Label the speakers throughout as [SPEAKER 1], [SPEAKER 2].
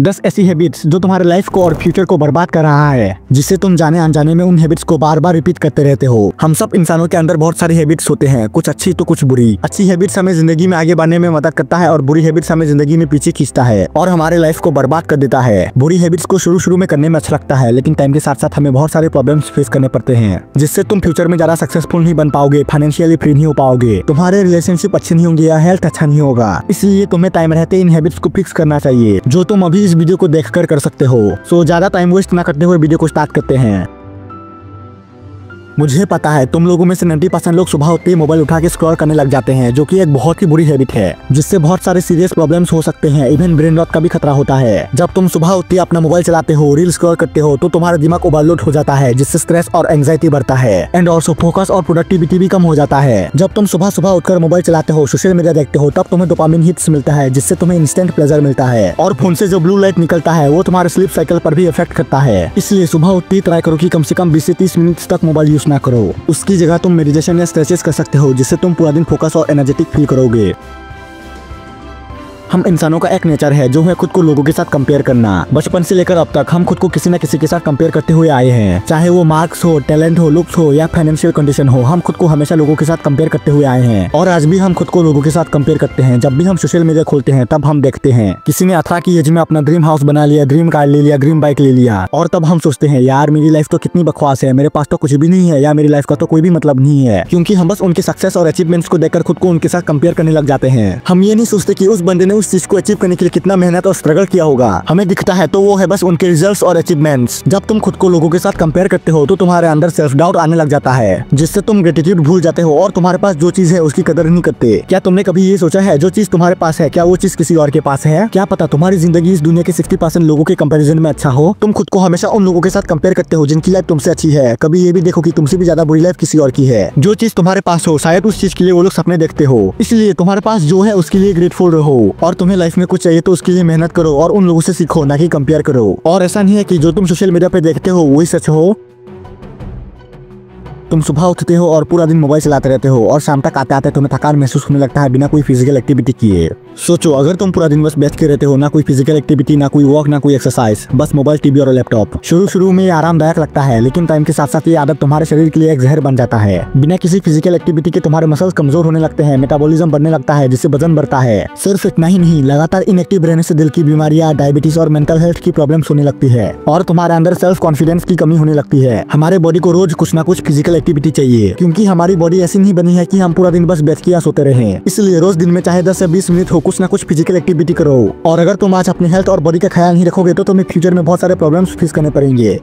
[SPEAKER 1] 10 ऐसी हैबिट्स जो तुम्हारे लाइफ को और फ्यूचर को बर्बाद कर रहा है, जिससे तुम जाने अनजाने में उन हैबिट्स को बार बार रिपीट करते रहते हो। हम सब इंसानों के अंदर बहुत सारी हैबिट्स होते हैं, कुछ अच्छी तो कुछ बुरी। अच्छी हैबिट्स हमें जिंदगी में आगे बढ़ने में मदद करता है और बुरी हैबिट्स हमें जिंदगी में पीछे खींचता है और हमारे लाइफ को बर्बाद कर देता है। बुरी हैबिट्स को शुरू में करने में अच्छा लगता है, लेकिन टाइम के साथ साथ हमें बहुत सारे प्रॉब्लम्स फेस करने पड़ते हैं, जिससे तुम फ्यूचर में ज्यादा सक्सेसफुल नहीं बन पाओगे, फाइनेंशियली फ्री नहीं हो पाओगे, तुम्हारे रिलेशनशिप अच्छे नहीं होंगे या हेल्थ अच्छा नहीं होगा। इसलिए तुम्हें टाइम रहते इन हैबिट्स को फिक्स करना चाहिए, जो तुम अभी इस वीडियो को देखकर कर सकते हो। सो ज्यादा टाइम वेस्ट ना करते हुए वीडियो को स्टार्ट करते हैं। मुझे पता है तुम लोगों में से 90% लोग सुबह उठते ही मोबाइल उठा के स्क्रॉल करने लग जाते हैं, जो कि एक बहुत ही बुरी हैबिट है, जिससे बहुत सारे सीरियस प्रॉब्लम्स हो सकते हैं। इवन ब्रेन रॉट का भी खतरा होता है। जब तुम सुबह उठते ही अपना मोबाइल चलाते हो, रील स्क्रॉल करते हो, तो तुम्हारा दिमाग ओवरलोड हो जाता है, जिससे स्ट्रेस और एंजाइटी बढ़ता है एंड ऑल्सो फोकस और प्रोडक्टिविटी भी कम हो जाता है। जब तुम सुबह उठकर मोबाइल चलाते हो, सोशल मीडिया देखते हो, तब तुम्हें डोपामिन हिट्स मिलता है, जिससे तुम्हें इंस्टेंट प्लेजर मिलता है और फोन से जो ब्लू लाइट निकलता है वो तुम्हारे स्लीप साइकिल पर भी इफेक्ट करता है। इसलिए सुबह उठते ही ट्राई करो कि कम से कम 20 से 30 मिनट तक मोबाइल यूज ना करो। उसकी जगह तुम मेडिटेशन या स्ट्रेचेस कर सकते हो, जिससे तुम पूरा दिन फोकस और एनर्जेटिक फील करोगे। हम इंसानों का एक नेचर है जो है खुद को लोगों के साथ कंपेयर करना। बचपन से लेकर अब तक हम खुद को किसी न किसी के साथ कंपेयर करते हुए आए हैं, चाहे वो मार्क्स हो, टैलेंट हो, लुक्स हो या फाइनेंशियल कंडीशन हो। हम खुद को हमेशा लोगों के साथ कंपेयर करते हुए आए हैं और आज भी हम खुद को लोगों के साथ कंपेयर करते हैं। जब भी हम सोशल मीडिया खोलते हैं तब हम देखते हैं किसी ने 18 की एज में अपना ड्रीम हाउस बना लिया, ड्रीम कार ले लिया, ड्रीम बाइक ले लिया, और तब हम सोचते हैं यार मेरी लाइफ तो कितनी बकवास है, मेरे पास तो कुछ भी नहीं है या मेरी लाइफ का तो कोई भी मतलब नहीं है, क्योंकि हम बस उनके सक्सेस और अचीवमेंट्स को देखकर खुद को उनके साथ कंपेयर करने लग जाते हैं। हम ये नहीं सोचते कि उस बंदे ने उस चीज को अचीव करने कितना मेहनत और स्ट्रगल किया होगा। हमें दिखता है तो वो है बस उनके रिजल्ट्स और अचीवमेंट्स। जब तुम खुद को लोगों के साथ कंपेयर करते हो तो तुम्हारे अंदर सेल्फ डाउट आने लग जाता है, जिससे तुम ग्रेटिट्यूड भूल जाते हो और तुम्हारे पास जो चीज है उसकी कदर नहीं करते। क्या तुमने कभी ये सोचा है जो चीज तुम्हारे पास है क्या वो चीज किसी और के पास है? क्या पता तुम्हारी जिंदगी इस दुनिया के 60% लोगों के कंपैरिजन में अच्छा हो। तुम खुद को हमेशा उन लोगों के साथ कंपेयर करते हो जिनकी लाइफ तुमसे अच्छी है। कभी ये भी देखो कि तुमसे भी ज्यादा बुरी लाइफ किसी और की है। जो चीज तुम्हारे पास हो शायद उस चीज के लिए वो लोग सपने देखते हो, इसलिए तुम्हारे पास जो है उसके लिए ग्रेटफुल रहो और तुम्हें लाइफ में कुछ चाहिए तो उसके लिए मेहनत करो और उन लोगों से सीखो, ना कि कंपेयर करो। और ऐसा नहीं है कि जो तुम सोशल मीडिया पे देखते हो वही सच हो। तुम सुबह उठते हो और पूरा दिन मोबाइल चलाते रहते हो और शाम तक आते आते तुम्हें थकान महसूस होने लगता है बिना कोई फिजिकल एक्टिविटी किए। सोचो अगर तुम पूरा दिन बस बैठ के रहते हो, ना कोई फिजिकल एक्टिविटी, ना कोई वॉक, ना कोई एक्सरसाइज, बस मोबाइल, टीवी और लैपटॉप। शुरू में आरामदायक लगता है, लेकिन टाइम के साथ साथ ये आदत तुम्हारे शरीर के लिए एक जहर बन जाता है। बिना किसी फिजिकल एक्टिविटी के तुम्हारे मसल्स कमजोर होने लगते हैं, मेटाबॉलिज्म बढ़ने लगता है, जिससे वजन बढ़ता है। सिर्फ इतना ही नहीं, लगातार इनएक्टिव रहने से दिल की बीमारियां, डायबिटीज और मेंटल हेल्थ की प्रॉब्लम्स होने लगती है और तुम्हारे अंदर सेल्फ कॉन्फिडेंस की कमी होने लगती है। हमारे बॉडी को रोज कुछ ना कुछ फिजिकल एक्टिविटी चाहिए, क्योंकि हमारी बॉडी ऐसी नहीं बनी है कि हम पूरा दिन बस बैठ के या सोते रहें। इसलिए रोज दिन में चाहे 10 से 20 मिनट हो, कुछ ना कुछ फिजिकल एक्टिविटी करो। और अगर तुम आज अपनी हेल्थ और बॉडी का ख्याल नहीं रखोगे तो तुम्हें फ्यूचर में बहुत सारे प्रॉब्लम्स फेस करने पड़ेंगे।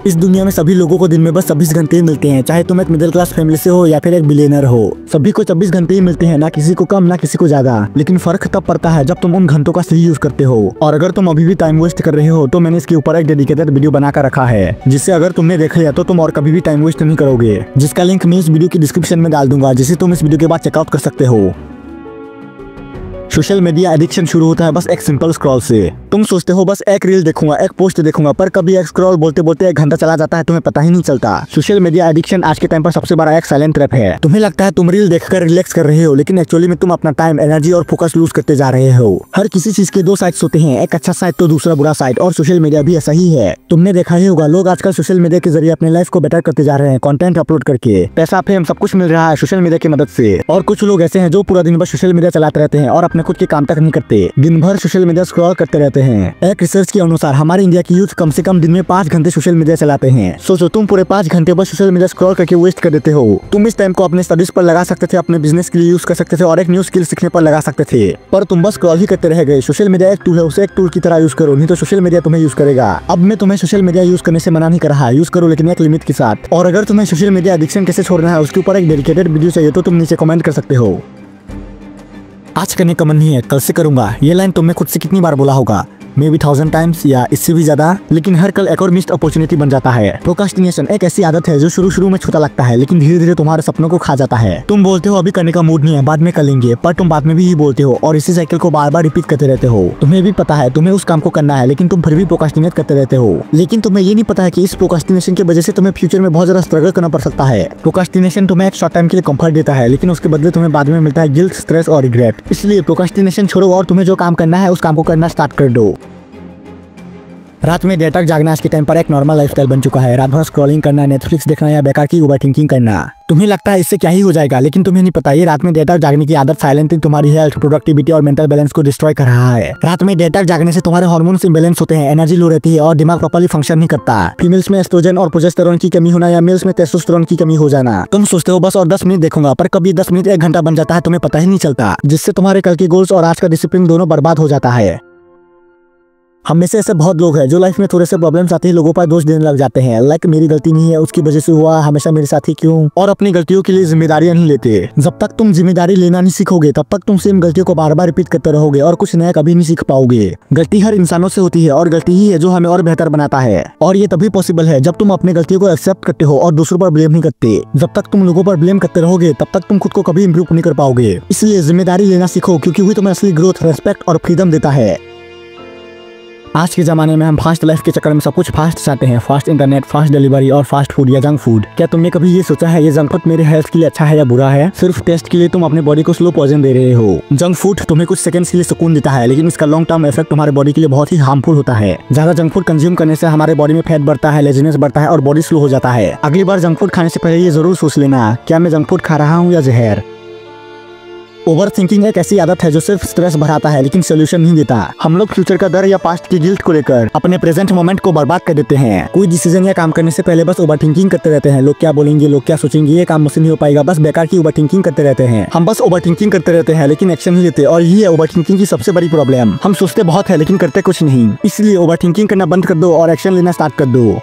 [SPEAKER 1] इस दुनिया में सभी लोगों को दिन में बस 24 घंटे ही मिलते हैं, चाहे तुम एक मिडिल क्लास फैमिली से हो या फिर एक बिलियनर हो। सभी को 24 घंटे ही मिलते हैं, ना किसी को कम ना किसी को ज्यादा। लेकिन फर्क तब पड़ता है जब तुम उन घंटों का सही यूज करते हो। और अगर तुम अभी भी टाइम वेस्ट कर रहे हो तो मैंने इसके ऊपर एक डेडिकेटेड वीडियो बनाकर रखा है, जिससे अगर तुमने देख लिया तो तुम और कभी भी टाइम वेस्ट नहीं करोगे, जिसका लिंक मैं इस वीडियो की डिस्क्रिप्शन में डाल दूंगा, जिसे तुम इस वीडियो के बाद चेकआउट कर सकते हो। सोशल मीडिया एडिक्शन शुरू होता है बस एक सिंपल स्क्रॉल से। तुम सोचते हो बस एक रील देखूंगा, एक पोस्ट देखूंगा, पर कभी एक स्क्रॉल बोलते बोलते 1 घंटा चला जाता है, तुम्हें पता ही नहीं चलता। सोशल मीडिया एडिक्शन आज के टाइम पर सबसे बड़ा एक साइलेंट ट्रैप है। तुम्हें लगता है तुम रील देखकर रिलैक्स कर रहे हो, लेकिन एक्चुअली में तुम अपना टाइम, एनर्जी और फोकस लूज करते जा रहे हो। हर किसी चीज के 2 साइड्स होते हैं, एक अच्छा साइड तो दूसरा बुरा साइड, और सोशल मीडिया भी ऐसा ही है। तुमने देखा ही होगा लोग आजकल सोशल मीडिया के जरिए अपने लाइफ को बेटर करते जा रहे हैं, कंटेंट अपलोड करके। पैसा, फेम सब कुछ मिल रहा है सोशल मीडिया की मदद से। और कुछ लोग ऐसे हैं जो पूरा दिन बस सोशल मीडिया चलाते रहते हैं और अपने खुद के काम तक नहीं करते, दिन भर सोशल मीडिया स्क्रॉल करते रहते हैं। एक रिसर्च के अनुसार हमारे इंडिया की यूथ कम से कम दिन में 5 घंटे सोशल मीडिया चलाते हैं। सोचो तुम पूरे 5 घंटे बस सोशल मीडिया स्क्रॉल करके वेस्ट कर देते हो। तुम इस टाइम को अपने स्टडीज पर लगा सकते थे, अपने बिजनेस के लिए यूज कर सकते थे और एक न्यू स्किल सीखने पर लगा सकते थे, पर तुम बस स्क्रॉल ही करते रह गए। सोशल मीडिया एक टूल है, उसे एक टूल की तरह यूज करो, नहीं तो सोशल मीडिया तुम्हें यूज करेगा। अब मैं तुम्हें सोशल मीडिया यूज करने से मना नहीं कर रहा, यूज करो लेकिन एक लिमिट के साथ। और अगर तुम्हें सोशल मीडिया एडिक्शन कैसे छोड़ना है उसके ऊपर एक डेडिकेटेड वीडियो चाहिए तो तुम नीचे कमेंट कर सकते हो। आज करने का मन नहीं है, कल से करूंगा, ये लाइन तुमने खुद से कितनी बार बोला होगा? मे बी 1000 टाइम्स या इससे भी ज्यादा, लेकिन हर कल एक और मिस्ड अपॉर्चुनिटी बन जाता है। प्रोक्रास्टिनेशन एक ऐसी आदत है जो शुरू में छोटा लगता है, लेकिन धीरे धीरे तुम्हारे सपनों को खा जाता है। तुम बोलते हो अभी करने का मूड नहीं है, बाद में कर लेंगे, पर तुम बाद में भी बोलते हो और इसी साइकिल को बार बार रिपीट करते रहते हो। तुम्हें भी पता है तुम्हें उस काम को करना है, लेकिन तुम फिर भी प्रोक्रास्टिनेट करते रहते हो। लेकिन तुम्हें ये नहीं पता है कि इस प्रोक्रास्टिनेशन की वजह से तुम्हें फ्यूचर में बहुत ज्यादा स्ट्रगल करना पड़ सकता है। प्रोक्रास्टिनेशन तुम्हें एक शॉर्ट टाइम के लिए कंफर्ट देता है, लेकिन उसके बदले तुम्हें बाद में मिलता है गिल्ट, स्ट्रेस और रिग्रेट। इसलिए प्रोक्रास्टिनेशन छोड़ो और तुम्हें जो काम करना है उस काम को करना स्टार्ट कर दो। रात में देर तक जागना आज के टाइम पर एक नॉर्मल लाइफस्टाइल बन चुका है। रात भर स्क्रॉलिंग करना, नेटफ्लिक्स देखना या बेकार की ओवरथिंकिंग करना। तुम्हें लगता है इससे क्या ही हो जाएगा, लेकिन तुम्हें नहीं पता ये रात में देर तक जागने की आदत साइलेंटली तुम्हारी हेल्थ, प्रोडक्टिविटी और मेंटल बैलेंस को डिस्ट्रॉय कर रहा है। रात में देर तक जागने से तुम्हारे हार्मोन्स इम्बैलेंस होते हैं, एनर्जी लो रहती है और दिमाग प्रॉपर्ली फंक्शन नहीं करता। फीमेल्स में एस्ट्रोजन और प्रोजेस्टेरोन की कमी होना या मेल्स में टेस्टोस्टेरोन की कमी हो जाना। तुम सोचते हो बस और 10 मिनट देखूंगा, पर कभी 10 मिनट 1 घंटा बन जाता है, तुम्हें पता ही नहीं चलता, जिससे तुम्हारे कल के गोल्स और आज का डिसिप्लिन दोनों बर्बाद हो जाता है। हम में से ऐसे बहुत लोग हैं जो लाइफ में थोड़े से प्रॉब्लम्स आते ही लोगों पर दोष देने लग जाते हैं। लाइक मेरी गलती नहीं है, उसकी वजह से हुआ, हमेशा मेरे साथ ही क्यों, और अपनी गलतियों के लिए जिम्मेदारियां नहीं लेते। जब तक तुम जिम्मेदारी लेना नहीं सीखोगे तब तक तुम सेम गलतियों को बार बार रिपीट करते रहोगे और कुछ नया कभी नहीं सीख पाओगे। गलती हर इंसानों से होती है और गलती ही है जो हमें और बेहतर बनाता है, और ये तभी पॉसिबल है जब तुम अपनी गलतियों को एक्सेप्ट करते हो और दूसरों पर ब्लेम नहीं करते। जब तक तुम लोगों पर ब्लेम करते रहोगे तब तक तुम खुद को कभी इंप्रूव नहीं कर पाओगे। इसलिए जिम्मेदारी लेना सीखो, क्योंकि वही तुम्हें असली ग्रोथ, रेस्पेक्ट और फ्रीडम देता है। आज के जमाने में हम फास्ट लाइफ के चक्कर में सब कुछ फास्ट चाहते हैं, फास्ट इंटरनेट, फास्ट डिलीवरी और फास्ट फूड या जंक फूड। क्या तुमने कभी ये सोचा है ये जंक फूड मेरे हेल्थ के लिए अच्छा है या बुरा है? सिर्फ टेस्ट के लिए तुम अपने बॉडी को स्लो पॉइजन दे रहे हो। जंक फूड तुम्हें कुछ सेकंड्स के लिए सुकून देता है, लेकिन इसका लॉन्ग टर्म इफेक्ट तुम्हारे बॉडी के लिए बहुत ही हार्मफुल होता है। ज्यादा जंक फूड कंज्यूम करने से हमारे बॉडी में फैट बढ़ता है, लेजीनेस बढ़ता है और बॉडी स्लो हो जाता है। अगली बार जंक फूड खाने से पहले ये जरूर सोच लेना, क्या मैं जंक फूड खा रहा हूँ या जहर। ओवर थिंकिंग एक ऐसी आदत है जो सिर्फ स्ट्रेस बढ़ाता है, लेकिन सोल्यूशन नहीं देता। हम लोग फ्यूचर का डर या पास्ट की गिल्ट को लेकर अपने प्रेजेंट मोमेंट को बर्बाद कर देते हैं। कोई डिसीजन या काम करने से पहले बस ओवर थिंकिंग करते रहते हैं। लोग क्या बोलेंगे, लोग क्या सोचेंगे, ये काम मुझसे नहीं हो पाएगा, बस बेकार की ओवर थिंकिंग करते रहते हैं। हम बस ओवर थिंकिंग करते रहते हैं लेकिन एक्शन नहीं लेते, और यही है ओवर थिंकिंग की सबसे बड़ी प्रॉब्लम। हम सोचते बहुत है लेकिन करते कुछ नहीं। इसलिए ओवर थिंकिंग करना बंद कर दो और एक्शन लेना स्टार्ट कर दो।